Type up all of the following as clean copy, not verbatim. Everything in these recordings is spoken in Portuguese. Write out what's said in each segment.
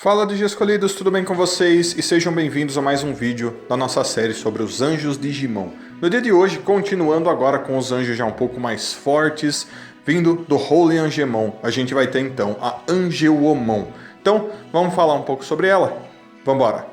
Fala de escolhidos, tudo bem com vocês? E sejam bem-vindos a mais um vídeo da nossa série sobre os anjos Digimon. No dia de hoje, continuando agora com os anjos já um pouco mais fortes, vindo do Holy Angemon, a gente vai ter então a Angeomon. Então, vamos falar um pouco sobre ela? Vambora!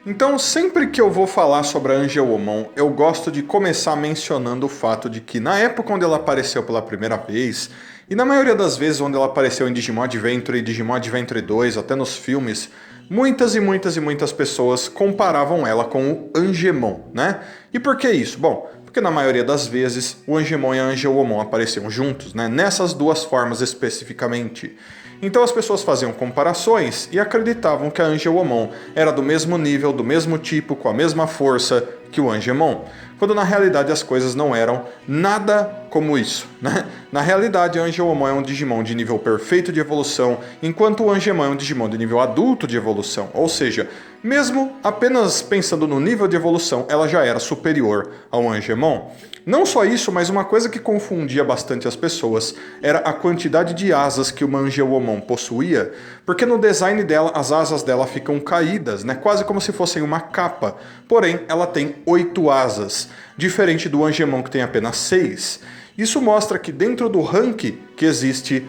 Então, sempre que eu vou falar sobre a Angeomon, eu gosto de começar mencionando o fato de que na época onde ela apareceu pela primeira vez, e na maioria das vezes onde ela apareceu em Digimon Adventure e Digimon Adventure 2, até nos filmes, muitas pessoas comparavam ela com o Angemon, né? E por que isso? Bom, porque na maioria das vezes o Angemon e a Angeomon apareciam juntos, né? Nessas duas formas especificamente. Então as pessoas faziam comparações e acreditavam que a Angeomon era do mesmo nível, do mesmo tipo, com a mesma força que o Angemon, quando na realidade as coisas não eram nada como isso, né? Na realidade, a Angeomon é um Digimon de nível perfeito de evolução, enquanto o Angemon é um Digimon de nível adulto de evolução, ou seja, mesmo apenas pensando no nível de evolução, ela já era superior ao Angemon. Não só isso, mas uma coisa que confundia bastante as pessoas era a quantidade de asas que uma Angeomon possuía, porque no design dela, as asas dela ficam caídas, né? Quase como se fossem uma capa, porém ela tem 8 asas, diferente do Angemon que tem apenas 6. Isso mostra que dentro do rank que existe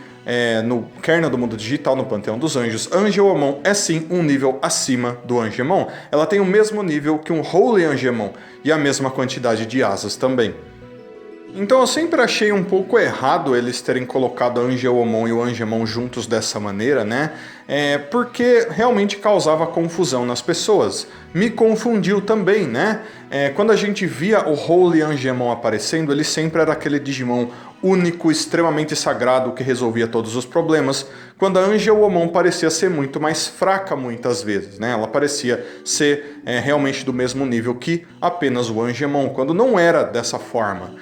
no kernel do mundo digital, no Panteão dos Anjos, a Angeomon é sim um nível acima do Angemon. Ela tem o mesmo nível que um Holy Angemon e a mesma quantidade de asas também. Então eu sempre achei um pouco errado eles terem colocado a Angeomon e o Angemon juntos dessa maneira, né? Porque realmente causava confusão nas pessoas. Me confundiu também, né? Quando a gente via o Holy Angemon aparecendo, ele sempre era aquele Digimon único, extremamente sagrado, que resolvia todos os problemas, quando a Angeomon parecia ser muito mais fraca muitas vezes, né? Ela parecia ser realmente do mesmo nível que apenas o Angemon, quando não era dessa forma.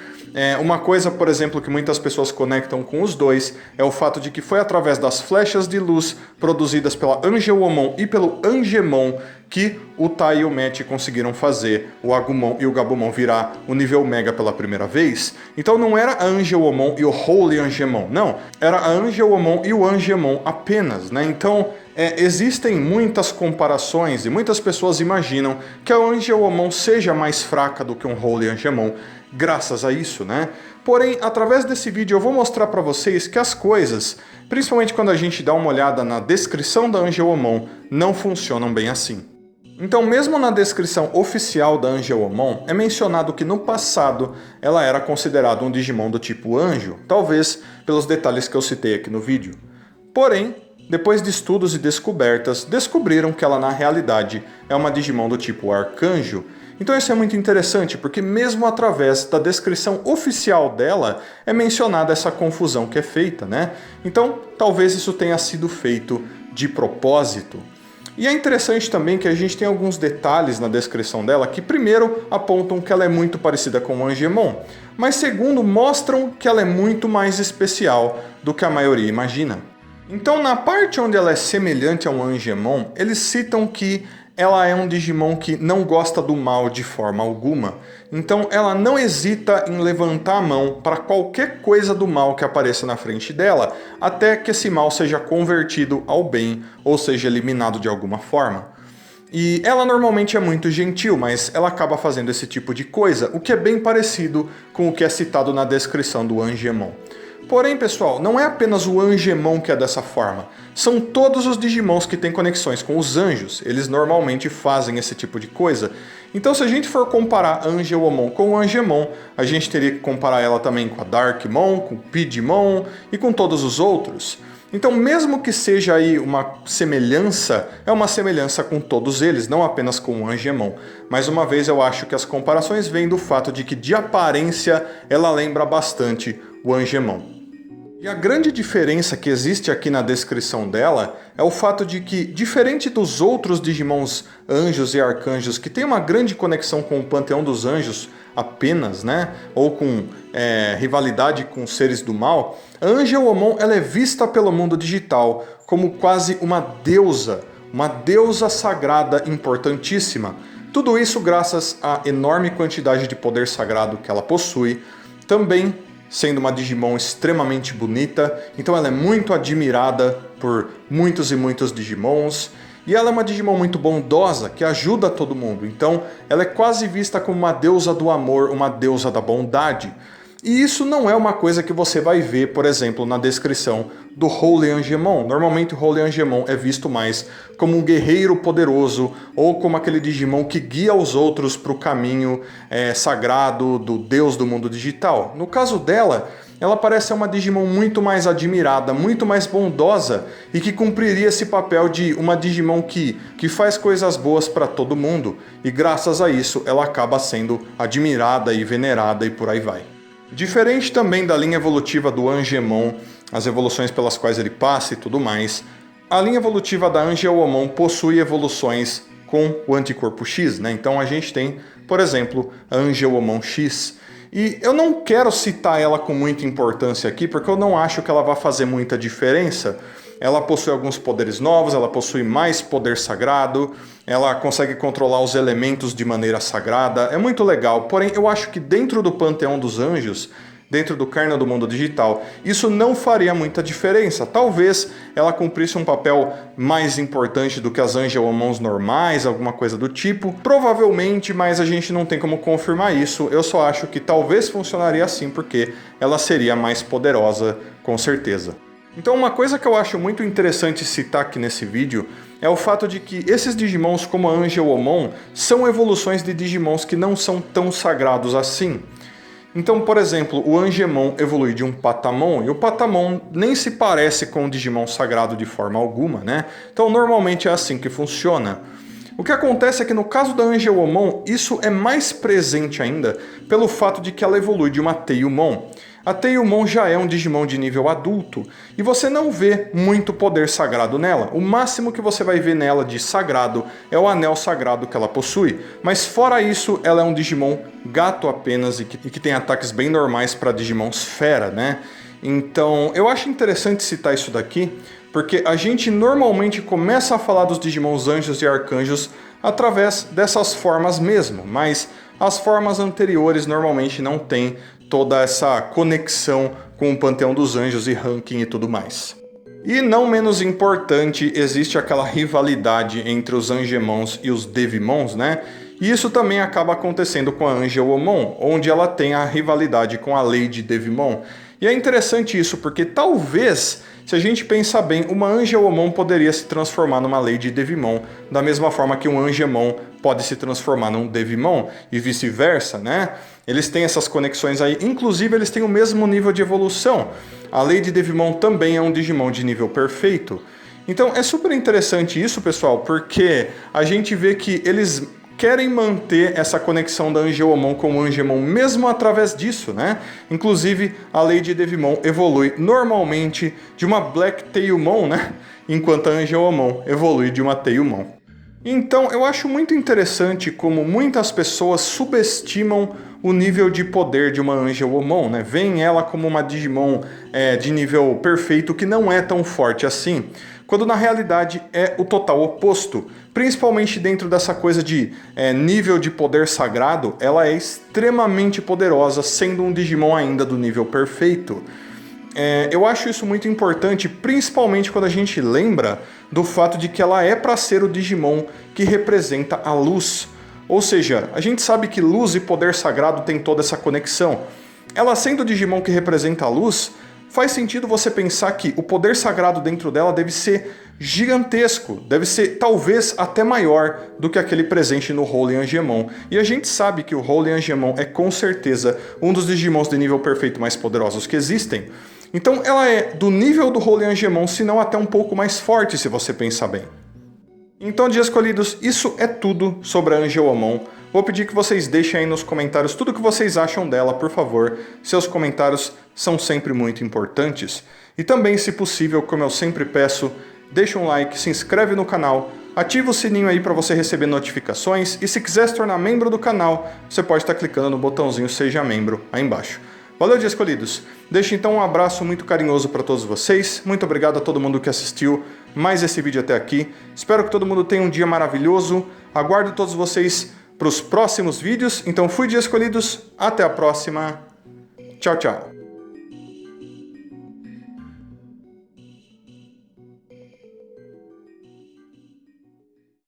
Uma coisa, por exemplo, que muitas pessoas conectam com os dois é o fato de que foi através das flechas de luz produzidas pela Angeomon e pelo Angemon que o Tai e o Meti conseguiram fazer o Agumon e o Gabumon virar o nível Mega pela primeira vez. Então não era a Angeomon e o Holy Angemon, não. Era a Angeomon e o Angemon apenas, né? Então existem muitas comparações e muitas pessoas imaginam que a Angeomon seja mais fraca do que um Holy Angemon, graças a isso, né? Porém, através desse vídeo eu vou mostrar para vocês que as coisas, principalmente quando a gente dá uma olhada na descrição da Angeomon, não funcionam bem assim. Então, mesmo na descrição oficial da Angeomon, é mencionado que no passado ela era considerada um Digimon do tipo Anjo, talvez pelos detalhes que eu citei aqui no vídeo. Porém, depois de estudos e descobertas, descobriram que ela na realidade é uma Digimon do tipo Arcanjo. Então isso é muito interessante, porque mesmo através da descrição oficial dela, é mencionada essa confusão que é feita, né? Então, talvez isso tenha sido feito de propósito. E é interessante também que a gente tem alguns detalhes na descrição dela que, primeiro, apontam que ela é muito parecida com o Angemon, mas, segundo, mostram que ela é muito mais especial do que a maioria imagina. Então, na parte onde ela é semelhante a um Angemon, eles citam que ela é um Digimon que não gosta do mal de forma alguma. Então ela não hesita em levantar a mão para qualquer coisa do mal que apareça na frente dela, até que esse mal seja convertido ao bem ou seja eliminado de alguma forma. E ela normalmente é muito gentil, mas ela acaba fazendo esse tipo de coisa, o que é bem parecido com o que é citado na descrição do Angemon. Porém, pessoal, não é apenas o Angemon que é dessa forma. São todos os Digimons que têm conexões com os anjos. Eles normalmente fazem esse tipo de coisa. Então, se a gente for comparar a Angeomon com o Angemon, a gente teria que comparar ela também com a Darkmon, com o Pidgeymon e com todos os outros. Então, mesmo que seja aí uma semelhança, é uma semelhança com todos eles, não apenas com o Angemon. Mais uma vez, eu acho que as comparações vêm do fato de que, de aparência, ela lembra bastante o Angemon. E a grande diferença que existe aqui na descrição dela é o fato de que, diferente dos outros Digimons anjos e arcanjos que têm uma grande conexão com o Panteão dos Anjos apenas, né, ou com rivalidade com seres do mal, a Angeomon ela é vista pelo mundo digital como quase uma deusa sagrada importantíssima. Tudo isso graças à enorme quantidade de poder sagrado que ela possui, também sendo uma Digimon extremamente bonita, então ela é muito admirada por muitos e muitos Digimons. E ela é uma Digimon muito bondosa, que ajuda todo mundo. Então, ela é quase vista como uma deusa do amor, uma deusa da bondade. E isso não é uma coisa que você vai ver, por exemplo, na descrição do Holy Angemon. Normalmente o Holy Angemon é visto mais como um guerreiro poderoso ou como aquele Digimon que guia os outros para o caminho sagrado do Deus do mundo digital. No caso dela, ela parece ser uma Digimon muito mais admirada, muito mais bondosa e que cumpriria esse papel de uma Digimon que faz coisas boas para todo mundo. E graças a isso ela acaba sendo admirada e venerada e por aí vai. Diferente também da linha evolutiva do Angemon, as evoluções pelas quais ele passa e tudo mais, a linha evolutiva da Angelomon possui evoluções com o anticorpo X, né? Então a gente tem, por exemplo, a Angelomon X. E eu não quero citar ela com muita importância aqui, porque eu não acho que ela vai fazer muita diferença. Ela possui alguns poderes novos, ela possui mais poder sagrado, ela consegue controlar os elementos de maneira sagrada, é muito legal. Porém, eu acho que dentro do panteão dos anjos, dentro do kernel do mundo digital, isso não faria muita diferença. Talvez ela cumprisse um papel mais importante do que as Angelomons normais, alguma coisa do tipo. Provavelmente, mas a gente não tem como confirmar isso. Eu só acho que talvez funcionaria assim, porque ela seria mais poderosa, com certeza. Então uma coisa que eu acho muito interessante citar aqui nesse vídeo é o fato de que esses Digimons como a Angelomon são evoluções de Digimons que não são tão sagrados assim. Então, por exemplo, o Angemon evolui de um Patamon e o Patamon nem se parece com um Digimon sagrado de forma alguma, né? Então normalmente é assim que funciona. O que acontece é que no caso da Angelomon, isso é mais presente ainda pelo fato de que ela evolui de uma Teiyumon. A Teiyumon já é um Digimon de nível adulto, e você não vê muito poder sagrado nela. O máximo que você vai ver nela de sagrado é o anel sagrado que ela possui. Mas fora isso, ela é um Digimon gato apenas e que tem ataques bem normais para Digimons fera, né? Então, eu acho interessante citar isso daqui, porque a gente normalmente começa a falar dos Digimons anjos e arcanjos através dessas formas mesmo, mas as formas anteriores normalmente não têm toda essa conexão com o panteão dos anjos e ranking e tudo mais. E não menos importante, existe aquela rivalidade entre os Angemons e os Devimons, né? E isso também acaba acontecendo com a Angelomon, onde ela tem a rivalidade com a Lady Devimon. E é interessante isso, porque talvez, se a gente pensar bem, uma Angelomon poderia se transformar numa Lady Devimon, da mesma forma que um Angemon pode se transformar num Devimon, e vice-versa, né? Eles têm essas conexões aí, inclusive eles têm o mesmo nível de evolução. A Lady Devimon também é um Digimon de nível perfeito. Então é super interessante isso, pessoal, porque a gente vê que eles querem manter essa conexão da Angelomon com o Angemon mesmo através disso, né? Inclusive, a Lady Devimon evolui normalmente de uma Black Teiyumon, né? Enquanto a Angelomon evolui de uma Teiyumon. Então, eu acho muito interessante como muitas pessoas subestimam o nível de poder de uma Angelomon, né? Veem ela como uma Digimon de nível perfeito que não é tão forte assim, quando na realidade é o total oposto. Principalmente dentro dessa coisa de nível de poder sagrado, ela é extremamente poderosa, sendo um Digimon ainda do nível perfeito. Eu acho isso muito importante, principalmente quando a gente lembra do fato de que ela é para ser o Digimon que representa a luz. Ou seja, a gente sabe que luz e poder sagrado tem toda essa conexão. Ela sendo o Digimon que representa a luz, faz sentido você pensar que o poder sagrado dentro dela deve ser gigantesco, deve ser talvez até maior do que aquele presente no Holy Angemon. E a gente sabe que o Holy Angemon é com certeza um dos Digimons de nível perfeito mais poderosos que existem. Então ela é do nível do Holy Angemon, se não até um pouco mais forte, se você pensar bem. Então, de escolhidos, isso é tudo sobre a Angelomon. Vou pedir que vocês deixem aí nos comentários tudo o que vocês acham dela, por favor. Seus comentários são sempre muito importantes. E também, se possível, como eu sempre peço, deixa um like, se inscreve no canal, ativa o sininho aí para você receber notificações e se quiser se tornar membro do canal, você pode estar clicando no botãozinho Seja Membro aí embaixo. Valeu, de escolhidos! Deixo então um abraço muito carinhoso para todos vocês. Muito obrigado a todo mundo que assistiu mais esse vídeo até aqui. Espero que todo mundo tenha um dia maravilhoso. Aguardo todos vocês para os próximos vídeos. Então fui, de escolhidos. Até a próxima. Tchau, tchau.